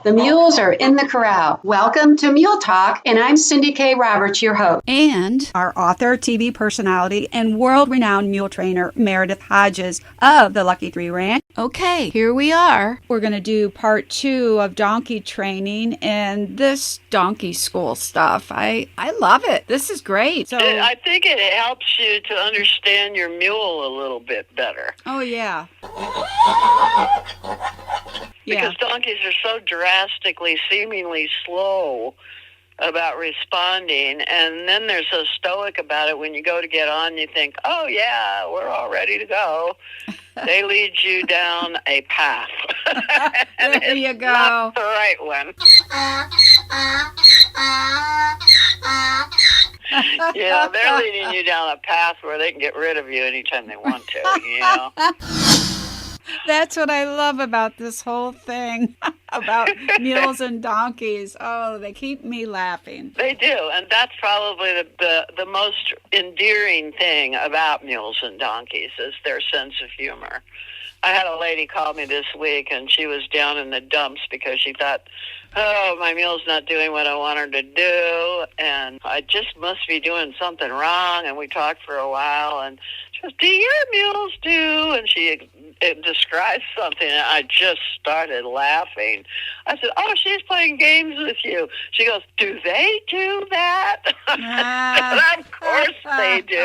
The mules are in the corral. Welcome to Mule Talk, and I'm Cindy K. Roberts, your host. And our author, TV personality, and world-renowned mule trainer, Meredith Hodges of the Lucky 3 Ranch. Okay, here we are. We're going to do part 2 of donkey training and this donkey school stuff. I love it. This is great. So I think it helps you to understand your mule a little bit better. Oh, yeah. Because donkeys are so drastically, seemingly slow about responding, and then they're so stoic about it. When you go to get on, you think, oh, yeah, we're all ready to go. They lead you down a path. And there you go. Not the right one. Yeah, they're leading you down a path where they can get rid of you anytime they want to, you know? That's what I love about this whole thing about mules and donkeys. Oh, they keep me laughing. They do, and that's probably the most endearing thing about mules and donkeys is their sense of humor. I had a lady call me this week, and she was down in the dumps because she thought, oh, my mule's not doing what I want her to do, and I just must be doing something wrong. And we talked for a while, and she goes, do your mules do? And she described something, and I just started laughing. I said, oh, she's playing games with you. She goes, do they do that? I said, of course they do.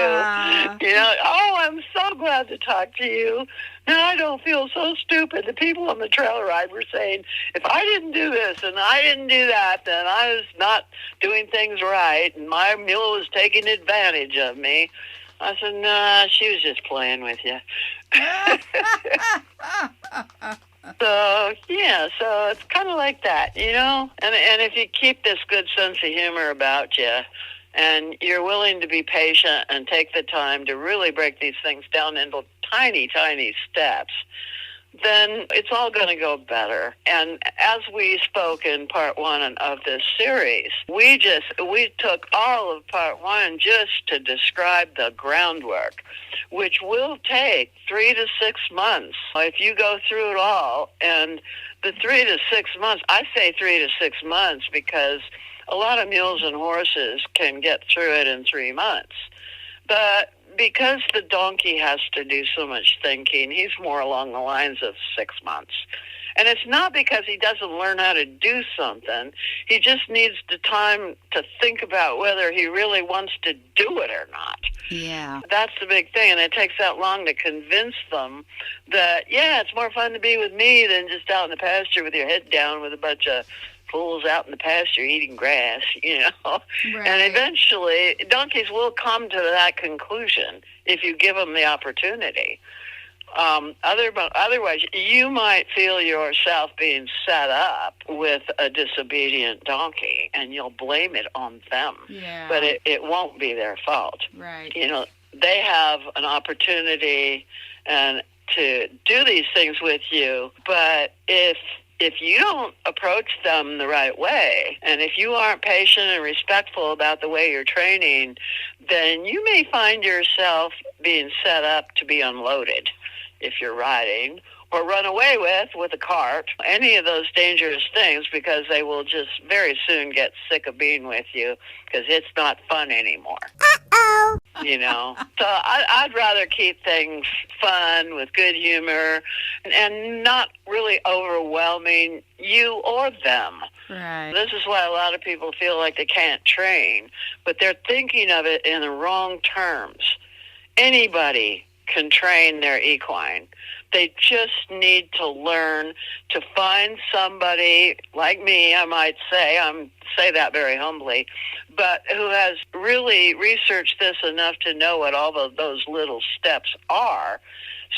You know, oh, I'm so glad to talk to you. Now I don't feel so stupid. The people on the trail ride were saying, if I didn't do this and I didn't do that, then I was not doing things right, and my mule was taking advantage of me. I said, nah, she was just playing with you. So it's kind of like that, you know? And if you keep this good sense of humor about you, and you're willing to be patient and take the time to really break these things down into tiny, tiny steps, then it's all going to go better. And as we spoke in part 1 of this series, we took all of part 1 just to describe the groundwork, which will take 3 to 6 months if you go through it all. And the 3 to 6 months, I say 3 to 6 months because a lot of mules and horses can get through it in 3 months. But because the donkey has to do so much thinking, he's more along the lines of 6 months. And it's not because he doesn't learn how to do something. He just needs the time to think about whether he really wants to do it or not. Yeah. That's the big thing. And it takes that long to convince them that, yeah, it's more fun to be with me than just out in the pasture with your head down with a bunch of fools out in the pasture eating grass, you know. Right. And eventually, donkeys will come to that conclusion if you give them the opportunity. Otherwise, you might feel yourself being set up with a disobedient donkey, and you'll blame it on them. Yeah. But it won't be their fault. Right. You know, they have an opportunity and to do these things with you, but if you don't approach them the right way, and if you aren't patient and respectful about the way you're training, then you may find yourself being set up to be unloaded if you're riding, or run away with a cart, any of those dangerous things, because they will just very soon get sick of being with you because it's not fun anymore. Uh-oh. You know? So I'd rather keep things fun with good humor and not really overwhelming you or them. Right. This is why a lot of people feel like they can't train, but they're thinking of it in the wrong terms. Anybody can train their equine. They just need to learn to find somebody like me, I might say, say that very humbly, but who has really researched this enough to know what all of those little steps are,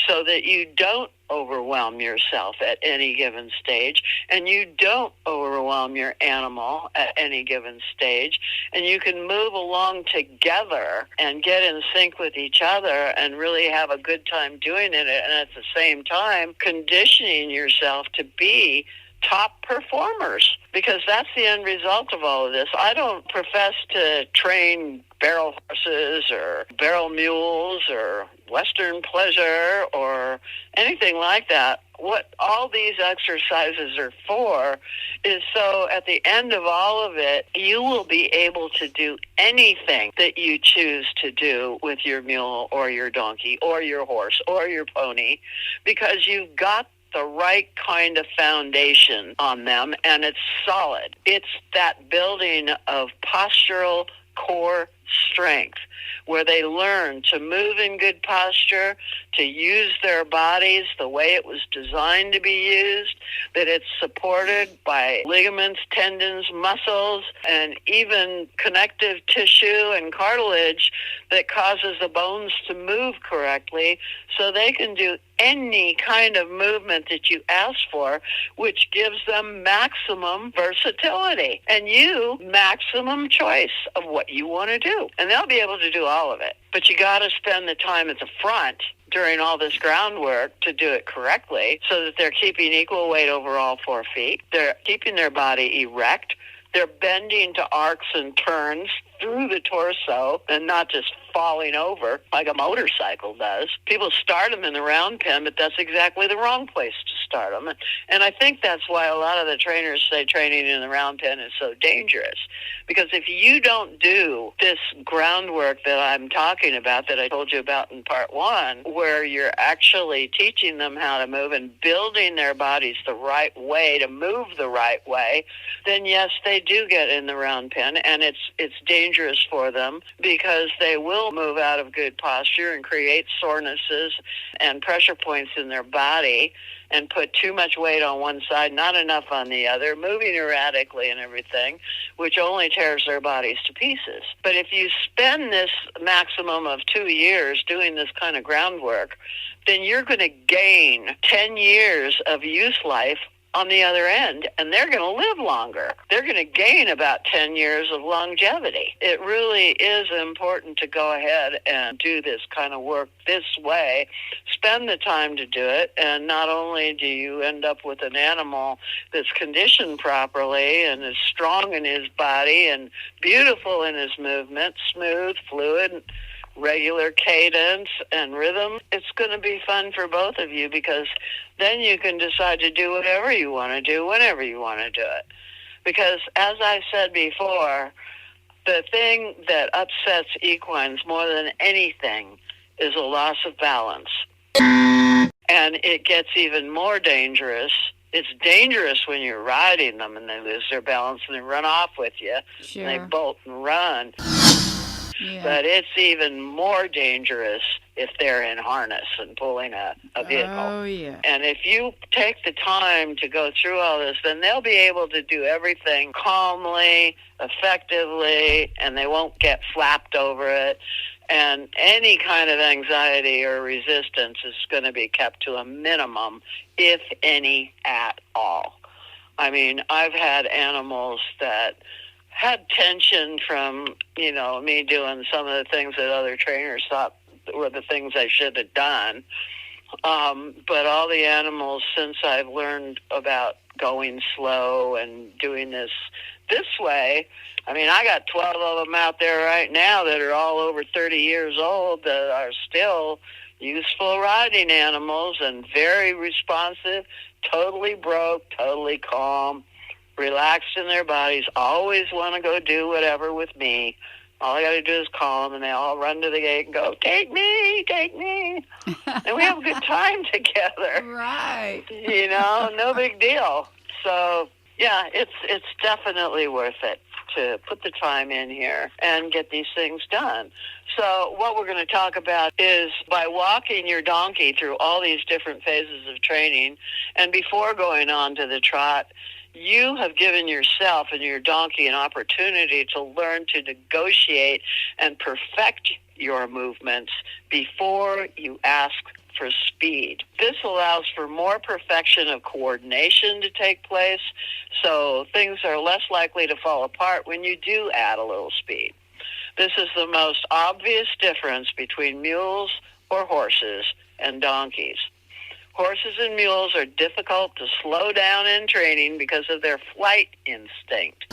so that you don't overwhelm yourself at any given stage, and you don't overwhelm your animal at any given stage, and you can move along together and get in sync with each other and really have a good time doing it, and at the same time conditioning yourself to be top performers, because that's the end result of all of this. I don't profess to train barrel horses or barrel mules or Western pleasure or anything like that. what all these exercises are for is so at the end of all of it, you will be able to do anything that you choose to do with your mule or your donkey or your horse or your pony, because you've got the right kind of foundation on them, and it's solid. It's that building of postural core strength where they learn to move in good posture, to use their bodies the way it was designed to be used, that it's supported by ligaments, tendons, muscles, and even connective tissue and cartilage that causes the bones to move correctly so they can do any kind of movement that you ask for, which gives them maximum versatility and you maximum choice of what you want to do. And they'll be able to do all of it. But you got to spend the time at the front during all this groundwork to do it correctly so that they're keeping equal weight over all 4 feet. They're keeping their body erect. They're bending to arcs and turns through the torso and not just falling over like a motorcycle does. People start them in the round pen, but that's exactly the wrong place to start them. And I think that's why a lot of the trainers say training in the round pen is so dangerous. Because if you don't do this groundwork that I'm talking about, that I told you about in part 1, where you're actually teaching them how to move and building their bodies the right way to move the right way, then yes, they do get in the round pen, and it's dangerous for them because they will move out of good posture and create sorenesses and pressure points in their body and put too much weight on one side, not enough on the other, moving erratically and everything, which only tears their bodies to pieces. But if you spend this maximum of 2 years doing this kind of groundwork, then you're going to gain 10 years of use life on the other end, and they're going to live longer. They're going to gain about 10 years of longevity. It really is important to go ahead and do this kind of work this way. Spend the time to do it, and not only do you end up with an animal that's conditioned properly and is strong in his body and beautiful in his movement, smooth, fluid, regular cadence and rhythm, it's going to be fun for both of you, because then you can decide to do whatever you want to do whenever you want to do it. Because as I said before, the thing that upsets equines more than anything is a loss of balance. And it gets even more dangerous. It's dangerous when you're riding them and they lose their balance and they run off with you. Sure. And they bolt and run. Yeah. But it's even more dangerous if they're in harness and pulling a vehicle. Oh, yeah. And if you take the time to go through all this, then they'll be able to do everything calmly, effectively, and they won't get flapped over it. And any kind of anxiety or resistance is going to be kept to a minimum, if any at all. I mean, I've had animals that had tension from, me doing some of the things that other trainers thought were the things I should have done. But all the animals, since I've learned about going slow and doing this way, I mean, I got 12 of them out there right now that are all over 30 years old that are still useful riding animals and very responsive, totally broke, totally calm, relaxed in their bodies, always want to go do whatever with me. All I got to do is call them, and they all run to the gate and go, take me, take me. And we have a good time together. Right. No big deal. So, yeah, it's definitely worth it to put the time in here and get these things done. So what we're going to talk about is, by walking your donkey through all these different phases of training, and before going on to the trot, you have given yourself and your donkey an opportunity to learn to negotiate and perfect your movements before you ask for speed. This allows for more perfection of coordination to take place, so things are less likely to fall apart when you do add a little speed. This is the most obvious difference between mules or horses and donkeys. Horses and mules are difficult to slow down in training because of their flight instinct,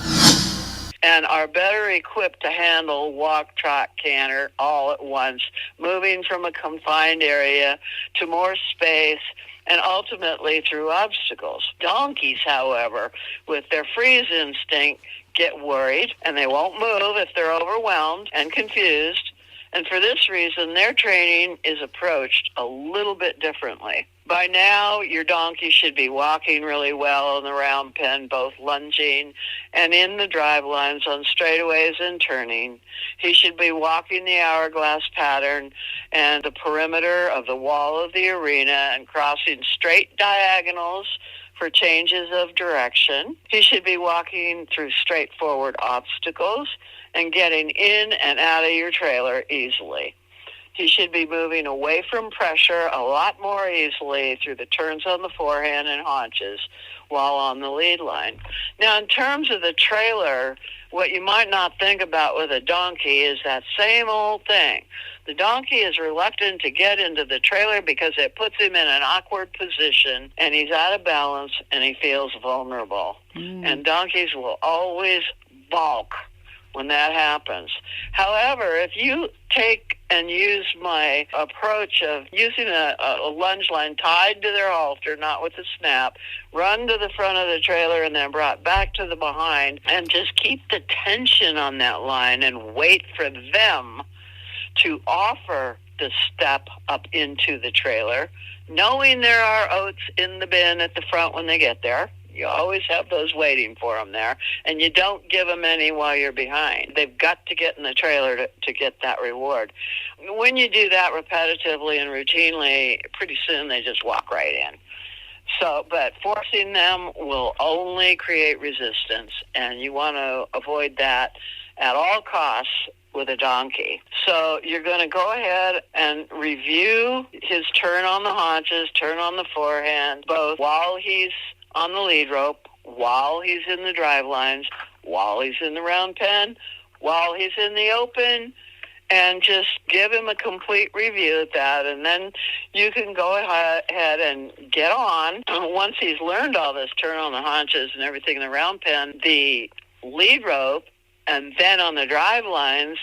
and are better equipped to handle walk, trot, canter all at once, moving from a confined area to more space and ultimately through obstacles. Donkeys, however, with their freeze instinct, get worried, and they won't move if they're overwhelmed and confused. And for this reason, their training is approached a little bit differently. By now, your donkey should be walking really well in the round pen, both lunging and in the drive lines on straightaways and turning. He should be walking the hourglass pattern and the perimeter of the wall of the arena and crossing straight diagonals for changes of direction. He should be walking through straightforward obstacles and getting in and out of your trailer easily. He should be moving away from pressure a lot more easily through the turns on the forehand and haunches while on the lead line. Now, in terms of the trailer, what you might not think about with a donkey is that same old thing. The donkey is reluctant to get into the trailer because it puts him in an awkward position, and he's out of balance, and he feels vulnerable. And donkeys will always balk when that happens. However, if you take and use my approach of using a lunge line tied to their halter, not with a snap, run to the front of the trailer and then brought back to the behind, and just keep the tension on that line and wait for them to offer the step up into the trailer, knowing there are oats in the bin at the front when they get there. You always have those waiting for them there, and you don't give them any while you're behind. They've got to get in the trailer to get that reward. When you do that repetitively and routinely, pretty soon they just walk right in. So, but forcing them will only create resistance, and you want to avoid that at all costs with a donkey. So you're going to go ahead and review his turn on the haunches, turn on the forehand, both while he's on the lead rope, while he's in the drive lines, while he's in the round pen, while he's in the open, and just give him a complete review of that. And then you can go ahead and get on. Once he's learned all this, turn on the haunches and everything in the round pen, the lead rope, and then on the drive lines,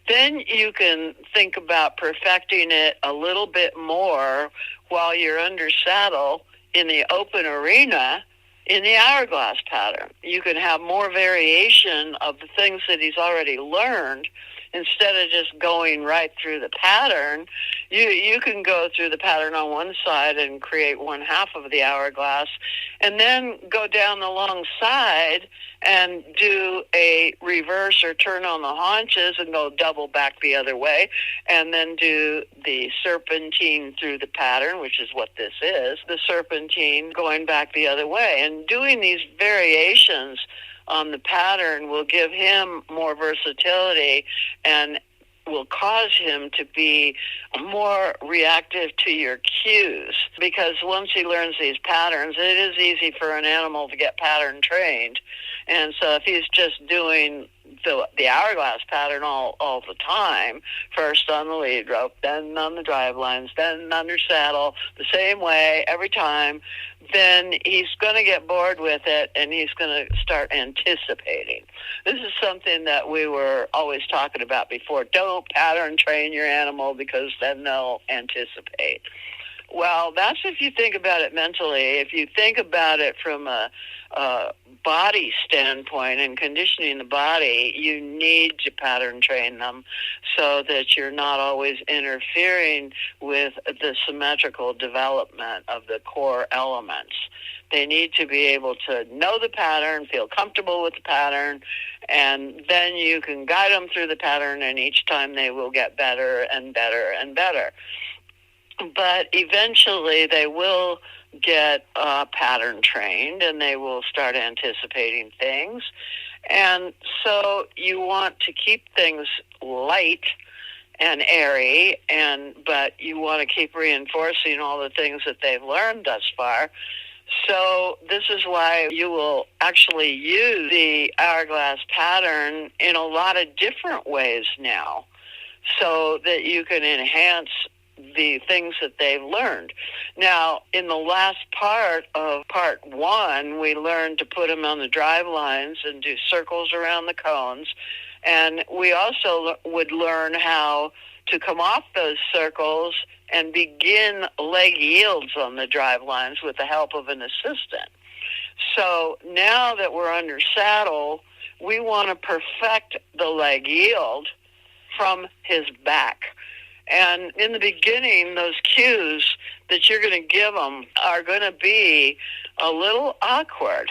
then you can think about perfecting it a little bit more while you're under saddle in the open arena in the hourglass pattern. You can have more variation of the things that he's already learned. Instead of just going right through the pattern, you can go through the pattern on one side and create one half of the hourglass, and then go down the long side and do a reverse or turn on the haunches and go double back the other way, and then do the serpentine through the pattern, which is what this is, the serpentine going back the other way. And doing these variations on the pattern will give him more versatility and will cause him to be more reactive to your cues. Because once he learns these patterns, it is easy for an animal to get pattern trained. And so if he's just doing the hourglass pattern all the time, first on the lead rope, then on the drive lines, then under saddle, the same way every time, then he's going to get bored with it, and he's going to start anticipating. This is something that we were always talking about before. Don't pattern train your animal, because then they'll anticipate. Well, that's if you think about it mentally. If you think about it from a body standpoint and conditioning the body, you need to pattern train them so that you're not always interfering with the symmetrical development of the core elements. They need to be able to know the pattern, feel comfortable with the pattern, and then you can guide them through the pattern, and each time they will get better and better and better. But eventually they will get pattern trained, and they will start anticipating things. And so you want to keep things light and airy, but you want to keep reinforcing all the things that they've learned thus far. So this is why you will actually use the hourglass pattern in a lot of different ways now, so that you can enhance the things that they've learned. Now, in the last part of part one, we learned to put them on the drive lines and do circles around the cones. And we also would learn how to come off those circles and begin leg yields on the drive lines with the help of an assistant. So now that we're under saddle, we want to perfect the leg yield from his back. And in the beginning, those cues that you're going to give them are going to be a little awkward.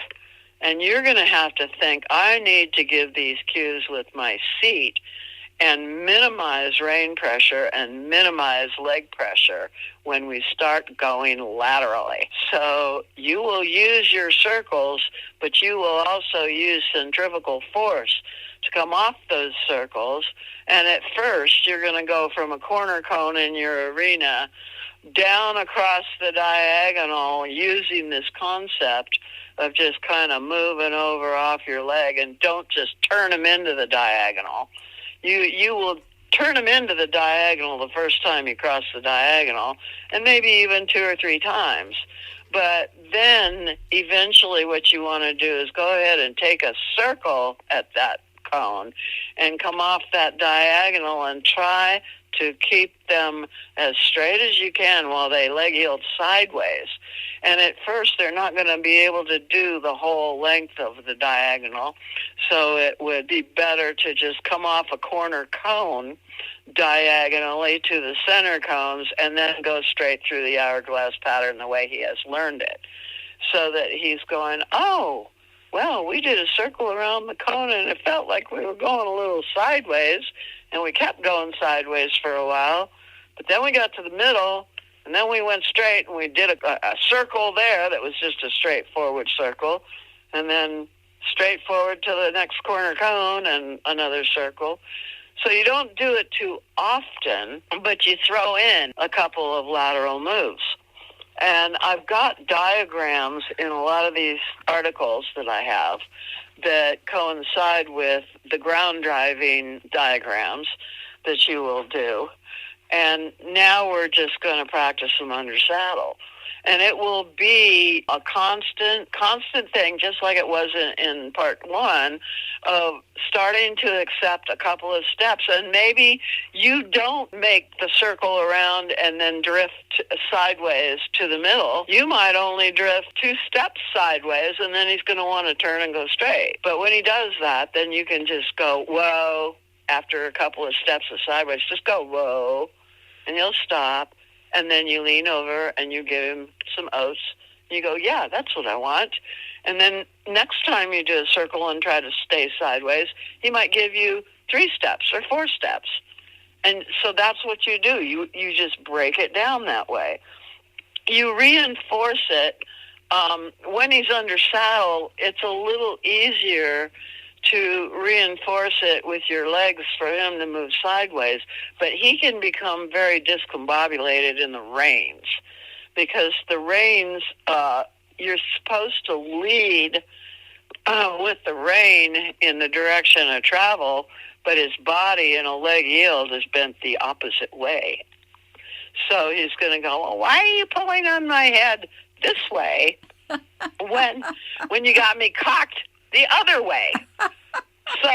And you're going to have to think, I need to give these cues with my seat and minimize rein pressure and minimize leg pressure when we start going laterally. So you will use your circles, but you will also use centrifugal force to come off those circles. And at first, you're going to go from a corner cone in your arena down across the diagonal using this concept of just kind of moving over off your leg, and don't just turn them into the diagonal. You will turn them into the diagonal the first time you cross the diagonal, and maybe even 2 or 3 times. But then eventually what you want to do is go ahead and take a circle at that cone and come off that diagonal and try to keep them as straight as you can while they leg yield sideways. And at first, they're not going to be able to do the whole length of the diagonal, so it would be better to just come off a corner cone diagonally to the center cones and then go straight through the hourglass pattern the way he has learned it, so that he's going, oh, well, we did a circle around the cone, and it felt like we were going a little sideways, and we kept going sideways for a while, but then we got to the middle, and then we went straight, and we did a circle there that was just a straightforward circle, and then straight forward to the next corner cone and another circle. So you don't do it too often, but you throw in a couple of lateral moves. And I've got diagrams in a lot of these articles that I have that coincide with the ground driving diagrams that you will do. And now we're just going to practice them under saddle. And it will be a constant thing, just like it was in part 1, of starting to accept a couple of steps. And maybe you don't make the circle around and then drift sideways to the middle. You might only drift 2 steps sideways, and then he's going to want to turn and go straight. But when he does that, then you can just go, whoa, after a couple of steps of sideways, just go, whoa, and he'll stop. And then you lean over and you give him some oats. You go, yeah, that's what I want. And then next time you do a circle and try to stay sideways, he might give you 3 steps or 4 steps. And so that's what you do. You just break it down that way. You reinforce it. When he's under saddle, it's a little easier to reinforce it with your legs for him to move sideways, but he can become very discombobulated in the reins, because the reins, you're supposed to lead with the rein in the direction of travel, but his body in a leg yield is bent the opposite way. So he's going to go, well, why are you pulling on my head this way when you got me cocked the other way? So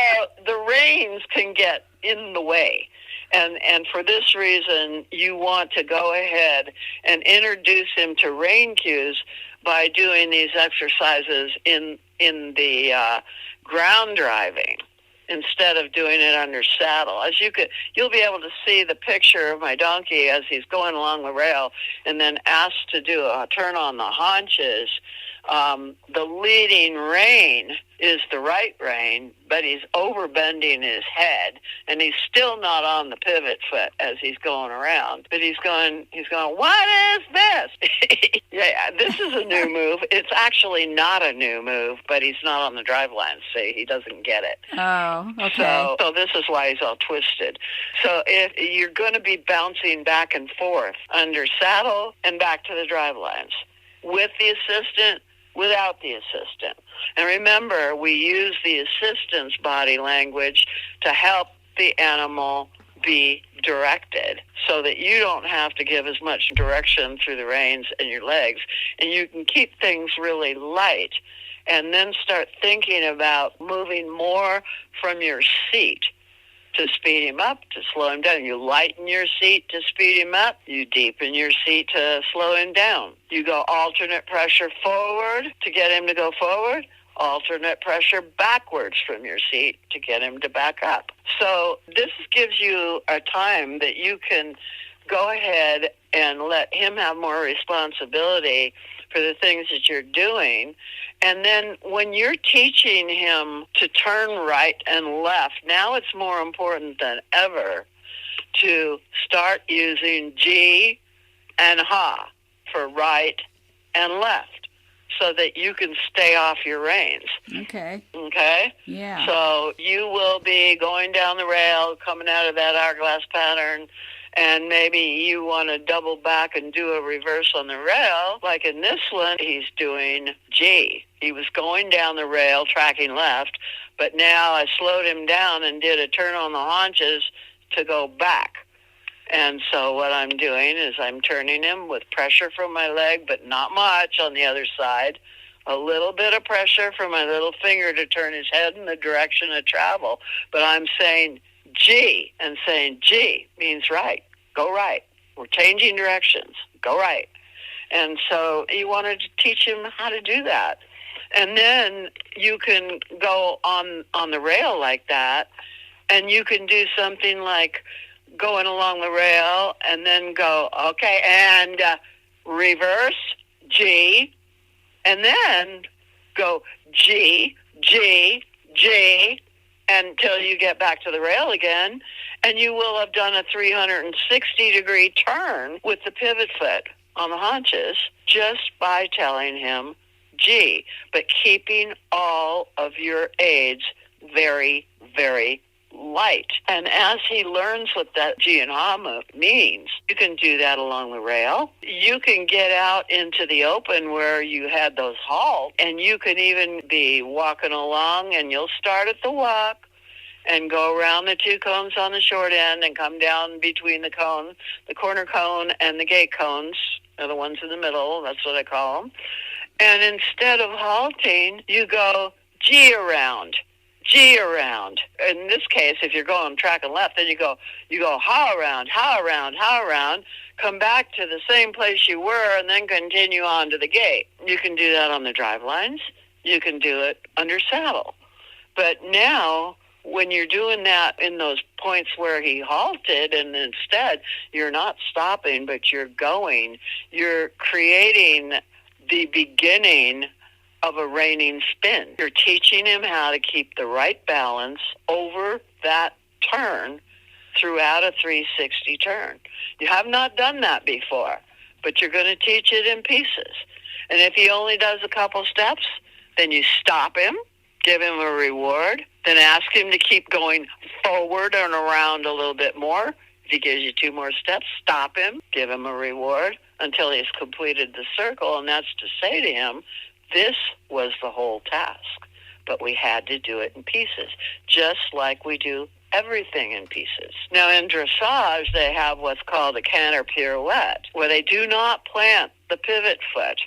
the reins can get in the way. And for this reason, you want to go ahead and introduce him to rein cues by doing these exercises in the ground driving instead of doing it under saddle. As you'll be able to see the picture of my donkey as he's going along the rail and then asked to do a turn on the haunches. The leading rein is the right rein, but he's overbending his head, and he's still not on the pivot foot as he's going around. But he's going, what is this? Yeah, this is a new move. It's actually not a new move, but he's not on the drive line, so he doesn't get it. Oh, okay. So this is why he's all twisted. So if you're going to be bouncing back and forth under saddle and back to the drive lines, with the assistant, without the assistant. And remember, we use the assistant's body language to help the animal be directed so that you don't have to give as much direction through the reins and your legs, and you can keep things really light and then start thinking about moving more from your seat to speed him up, to slow him down. You lighten your seat to speed him up. You deepen your seat to slow him down. You go alternate pressure forward to get him to go forward, alternate pressure backwards from your seat to get him to back up. So this gives you a time that you can go ahead and let him have more responsibility for the things that you're doing. And then when you're teaching him to turn right and left, now it's more important than ever to start using G and ha for right and left so that you can stay off your reins. Okay. Okay? Yeah. So you will be going down the rail, coming out of that hourglass pattern, and maybe you want to double back and do a reverse on the rail. Like in this one, he's doing G. He was going down the rail, tracking left, but now I slowed him down and did a turn on the haunches to go back. And so what I'm doing is I'm turning him with pressure from my leg, but not much on the other side. A little bit of pressure from my little finger to turn his head in the direction of travel. But I'm saying G, and saying G means right. Go right. We're changing directions. Go right. And so you wanted to teach him how to do that. And then you can go on the rail like that, and you can do something like going along the rail and then go, okay, and reverse, G, and then go G, G, G, until you get back to the rail again, and you will have done a 360-degree turn with the pivot foot on the haunches just by telling him G, but keeping all of your aids very, very light. And as he learns what that G and Ha means, you can do that along the rail. You can get out into the open where you had those halts, and you can even be walking along, and you'll start at the walk and go around the two cones on the short end and come down between the cone, the corner cone and the gate cones, are the ones in the middle, that's what I call them. And instead of halting, you go G around. G around. In this case, if you're going track and left, then you go ha around, ha around, ha around, come back to the same place you were, and then continue on to the gate. You can do that on the drive lines. You can do it under saddle. But now, when you're doing that in those points where he halted, and instead you're not stopping, but you're going, you're creating the beginning of a reining spin. You're teaching him how to keep the right balance over that turn throughout a 360 turn. You have not done that before, but you're going to teach it in pieces. And if he only does a couple steps, then you stop him, give him a reward, then ask him to keep going forward and around a little bit more. If he gives you 2 more steps, stop him, give him a reward until he's completed the circle. And that's to say to him, this was the whole task, but we had to do it in pieces, just like we do everything in pieces. Now, in dressage, they have what's called a canter pirouette, where they do not plant the pivot foot.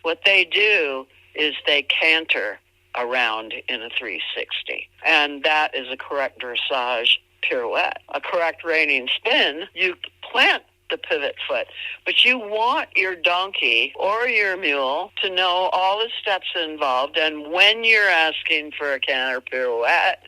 What they do is they canter around in a 360, and that is a correct dressage pirouette. A correct reining spin, you plant the pivot foot, but you want your donkey or your mule to know all the steps involved, and when you're asking for a canter pirouette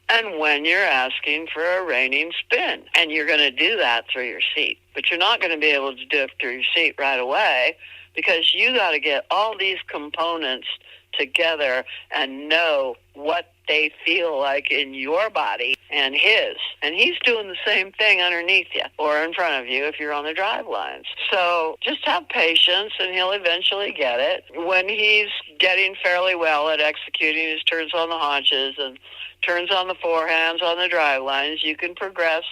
and when you're asking for a reining spin. And you're going to do that through your seat, but you're not going to be able to do it through your seat right away, because you got to get all these components together and know what they feel like in your body and his. And he's doing the same thing underneath you or in front of you if you're on the drive lines. So just have patience, and he'll eventually get it. When he's getting fairly well at executing his turns on the haunches and turns on the forehands on the drive lines, you can progress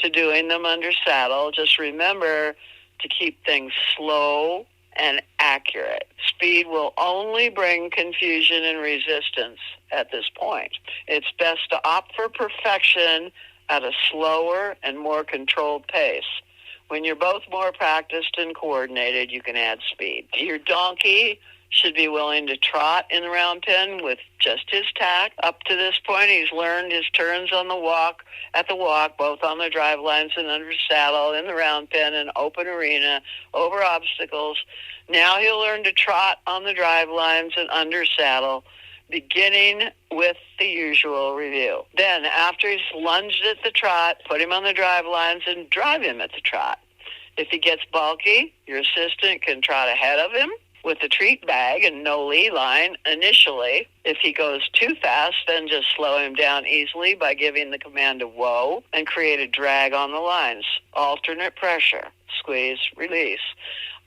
to doing them under saddle. Just remember to keep things slow and accurate. Speed will only bring confusion and resistance at this point. It's best to opt for perfection at a slower and more controlled pace. When you're both more practiced and coordinated, you can add speed. Your donkey should be willing to trot in the round pen with just his tack. Up to this point, he's learned his turns on the walk, both on the drive lines and under saddle, in the round pen and open arena, over obstacles. Now he'll learn to trot on the drive lines and under saddle, beginning with the usual review. Then, after he's lunged at the trot, put him on the drive lines and drive him at the trot. If he gets bulky, your assistant can trot ahead of him with the treat bag and no lead line initially. If he goes too fast, then just slow him down easily by giving the command of whoa and create a drag on the lines. Alternate pressure, squeeze, release.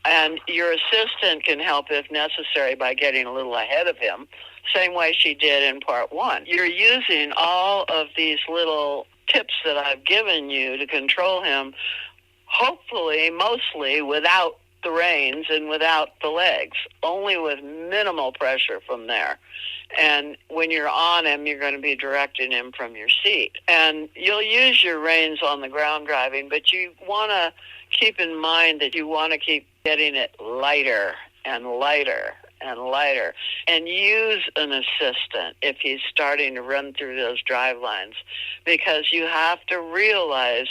And your assistant can help if necessary by getting a little ahead of him, same way she did in part one. You're using all of these little tips that I've given you to control him, hopefully, mostly without the reins and without the legs, only with minimal pressure from there. And when you're on him, you're going to be directing him from your seat. And you'll use your reins on the ground driving, but you want to keep in mind that you want to keep getting it lighter and lighter and lighter. And use an assistant if he's starting to run through those drive lines, because you have to realize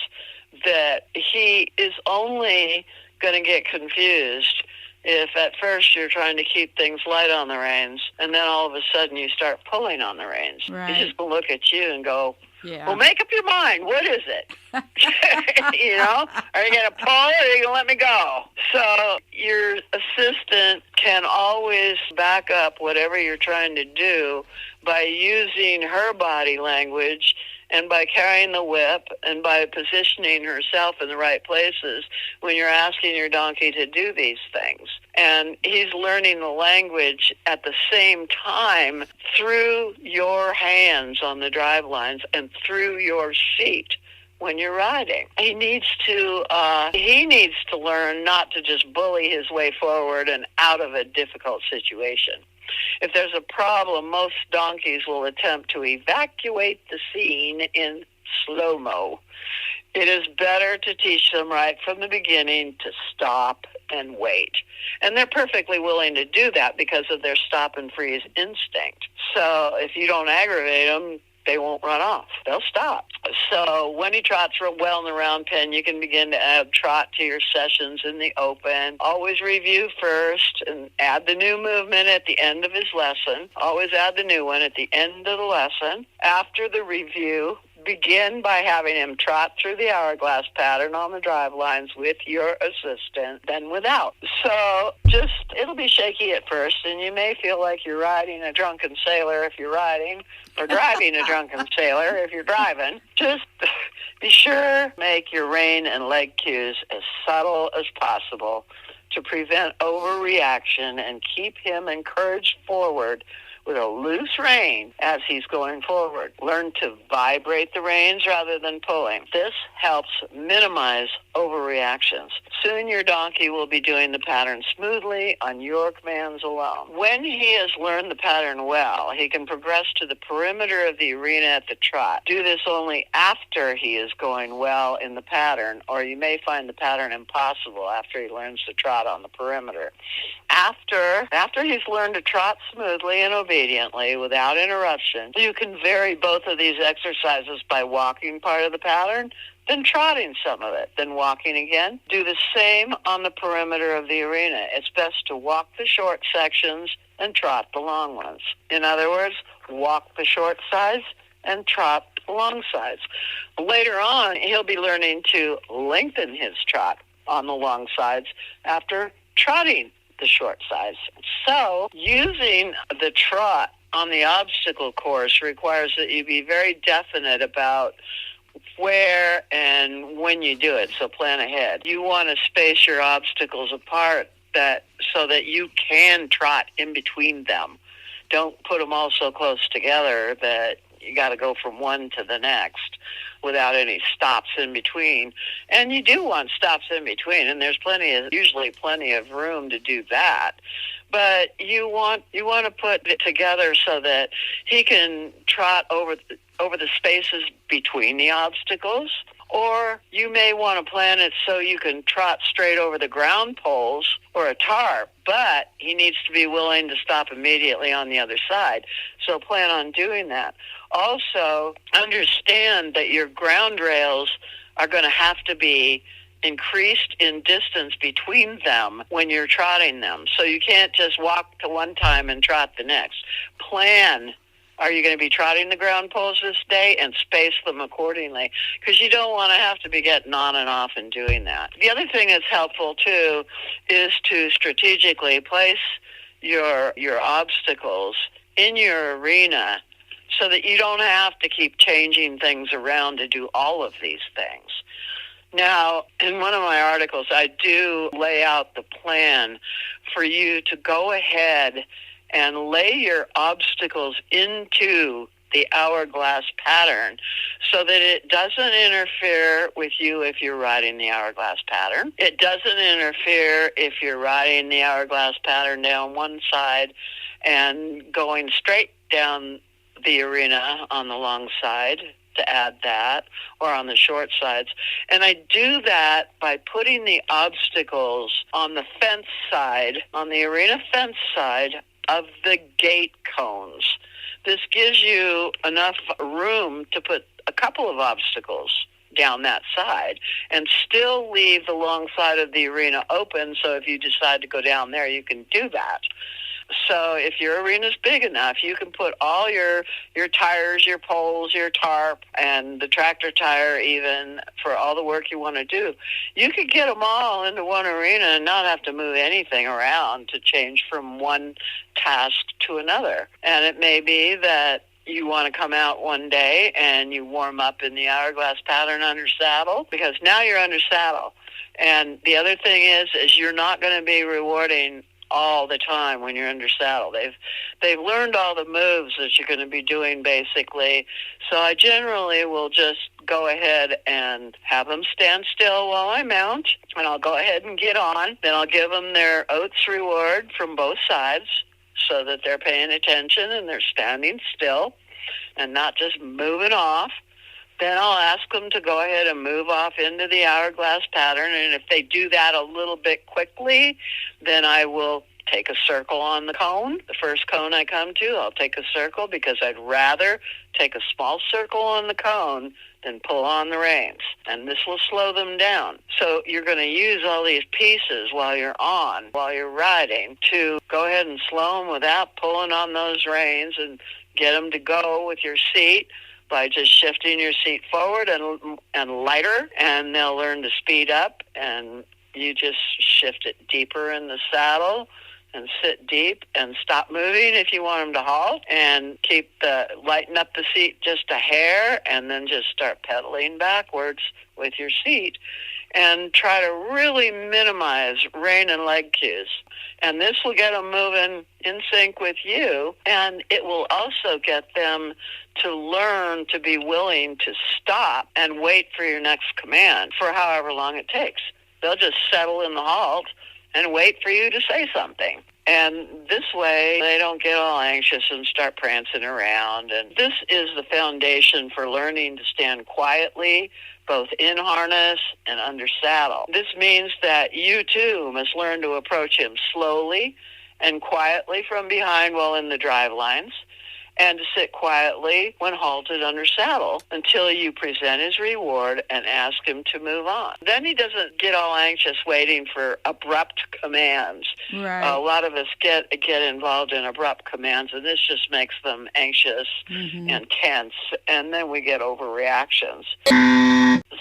that he is only going to get confused if at first you're trying to keep things light on the reins, and then all of a sudden you start pulling on the reins. Right. He's just going to look at you and go, Yeah. well, make up your mind. What is it? You know, are you going to pull or are you going to let me go? So your assistant can always back up whatever you're trying to do by using her body language and by carrying the whip and by positioning herself in the right places when you're asking your donkey to do these things. And he's learning the language at the same time through your hands on the drive lines and through your seat when you're riding. He needs to learn not to just bully his way forward and out of a difficult situation. If there's a problem, most donkeys will attempt to evacuate the scene in slow-mo. It is better to teach them right from the beginning to stop and wait. And they're perfectly willing to do that because of their stop and freeze instinct. So if you don't aggravate them, they won't run off. They'll stop. So when he trots real well in the round pen, you can begin to add trot to your sessions in the open. Always review first and add the new movement at the end of his lesson. Always add the new one at the end of the lesson. After the review, begin by having him trot through the hourglass pattern on the drive lines with your assistant, then without. So it'll be shaky at first, and you may feel like you're riding a drunken sailor if you're riding, or driving a drunken sailor if you're driving. Just be sure make your rein and leg cues as subtle as possible to prevent overreaction and keep him encouraged forward with a loose rein as he's going forward. Learn to vibrate the reins rather than pulling. This helps minimize overreactions. Soon your donkey will be doing the pattern smoothly on your commands alone. When he has learned the pattern well, he can progress to the perimeter of the arena at the trot. Do this only after he is going well in the pattern, or you may find the pattern impossible after he learns to trot on the perimeter. After he's learned to trot smoothly and obediently without interruption, you can vary both of these exercises by walking part of the pattern, then trotting some of it, then walking again. Do the same on the perimeter of the arena. It's best to walk the short sections and trot the long ones. In other words, walk the short sides and trot the long sides. Later on, he'll be learning to lengthen his trot on the long sides after trotting the short sides. So using the trot on the obstacle course requires that you be very definite about where and when you do it, so plan ahead. You want to space your obstacles apart so that you can trot in between them. Don't put them all so close together that you got to go from one to the next without any stops in between. And you do want stops in between, and there's usually plenty of room to do that. But you want to put it together so that he can trot over the spaces between the obstacles, Or you may want to plan it so you can trot straight over the ground poles or a tarp, but he needs to be willing to stop immediately on the other side. So plan on doing that. Also, understand that your ground rails are going to have to be increased in distance between them when you're trotting them. So you can't just walk to one time and trot the next. Plan, are you going to be trotting the ground poles this day, and space them accordingly, because you don't want to have to be getting on and off and doing that. The other thing that's helpful too is to strategically place your obstacles in your arena so that you don't have to keep changing things around to do all of these things. Now, in one of my articles, I do lay out the plan for you to go ahead and lay your obstacles into the hourglass pattern so that it doesn't interfere with you if you're riding the hourglass pattern. It doesn't interfere if you're riding the hourglass pattern down one side and going straight down the arena on the long side to add that, or on the short sides. And I do that by putting the obstacles on the fence side, on the arena fence side of the gate cones. This gives you enough room to put a couple of obstacles down that side and still leave the long side of the arena open, so if you decide to go down there, you can do that. So if your arena's big enough, you can put all your tires, your poles, your tarp, and the tractor tire even, for all the work you want to do. You could get them all into one arena and not have to move anything around to change from one task to another. And it may be that you want to come out one day and you warm up in the hourglass pattern under saddle, because now you're under saddle. And the other thing is you're not going to be rewarding all the time when you're under saddle. They've learned all the moves that you're going to be doing, basically. So I generally will just go ahead and have them stand still while I mount, and I'll go ahead and get on. Then I'll give them their oats reward from both sides so that they're paying attention and they're standing still and not just moving off. Then I'll ask them to go ahead and move off into the hourglass pattern, and if they do that a little bit quickly, then I will take a circle on the cone. The first cone I come to, I'll take a circle, because I'd rather take a small circle on the cone than pull on the reins, and this will slow them down. So you're going to use all these pieces while you're riding, to go ahead and slow them without pulling on those reins, and get them to go with your seat by just shifting your seat forward and lighter, and they'll learn to speed up, and you just shift it deeper in the saddle and sit deep and stop moving if you want them to halt, and lighten up the seat just a hair, and then just start pedaling backwards with your seat, and try to really minimize rein and leg cues. And this will get them moving in sync with you, and it will also get them to learn to be willing to stop and wait for your next command for however long it takes. They'll just settle in the halt and wait for you to say something. And this way, they don't get all anxious and start prancing around. And this is the foundation for learning to stand quietly, both in harness and under saddle. This means that you, too, must learn to approach him slowly and quietly from behind while in the drive lines, and to sit quietly when halted under saddle until you present his reward and ask him to move on. Then he doesn't get all anxious waiting for abrupt commands. Right. A lot of us get involved in abrupt commands, and this just makes them anxious and tense, and then we get overreactions.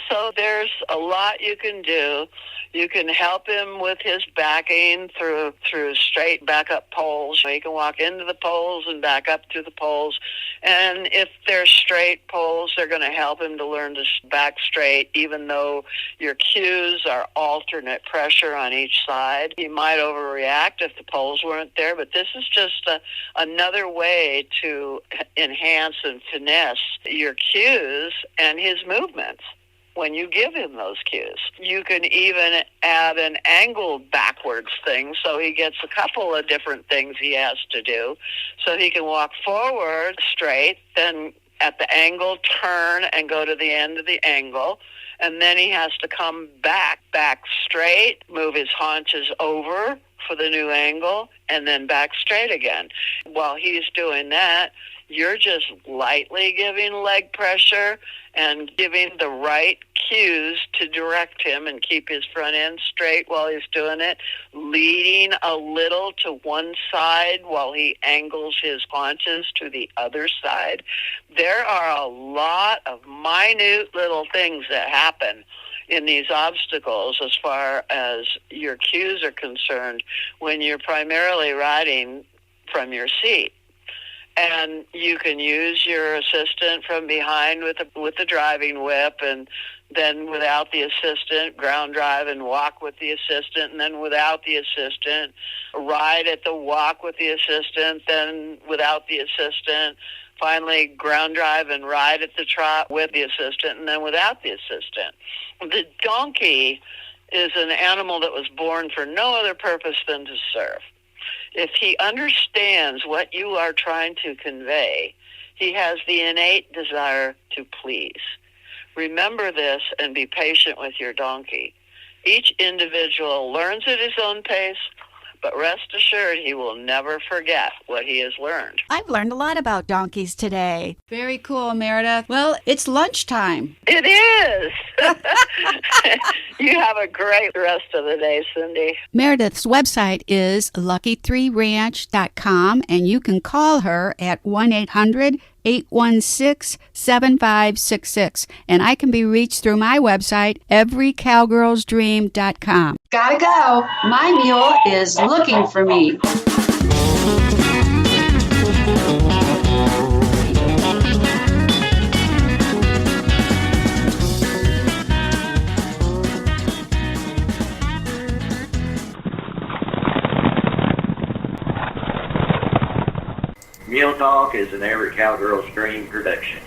So there's a lot you can do. You can help him with his backing through straight backup poles. He can walk into the poles and back up to the poles. And if they're straight poles, they're going to help him to learn to back straight, even though your cues are alternate pressure on each side. He might overreact if the poles weren't there, but this is just another way to enhance and finesse your cues and his movements when you give him those cues. You can even add an angled backwards thing, so he gets a couple of different things he has to do. So he can walk forward straight, then at the angle turn and go to the end of the angle, and then he has to come back straight, move his haunches over for the new angle, and then back straight again. While he's doing that, you're just lightly giving leg pressure and giving the right cues to direct him and keep his front end straight while he's doing it, leading a little to one side while he angles his haunches to the other side. There are a lot of minute little things that happen in these obstacles as far as your cues are concerned when you're primarily riding from your seat. And you can use your assistant from behind with the driving whip, and then without the assistant, ground drive and walk with the assistant, and then without the assistant, ride at the walk with the assistant, then without the assistant, finally ground drive and ride at the trot with the assistant, and then without the assistant. The donkey is an animal that was born for no other purpose than to serve. If he understands what you are trying to convey, he has the innate desire to please. Remember this and be patient with your donkey. Each individual learns at his own pace, but rest assured he will never forget what he has learned. I've learned a lot about donkeys today. Very cool, Meredith. Well, it's lunchtime. It is. You have a great rest of the day, Cindy. Meredith's website is lucky3ranch.com, and you can call her at 1-800-816-7566. And I can be reached through my website, everycowgirlsdream.com. Gotta go. My mule is looking for me. Mule Talk is an Every Cowgirl's Dream production.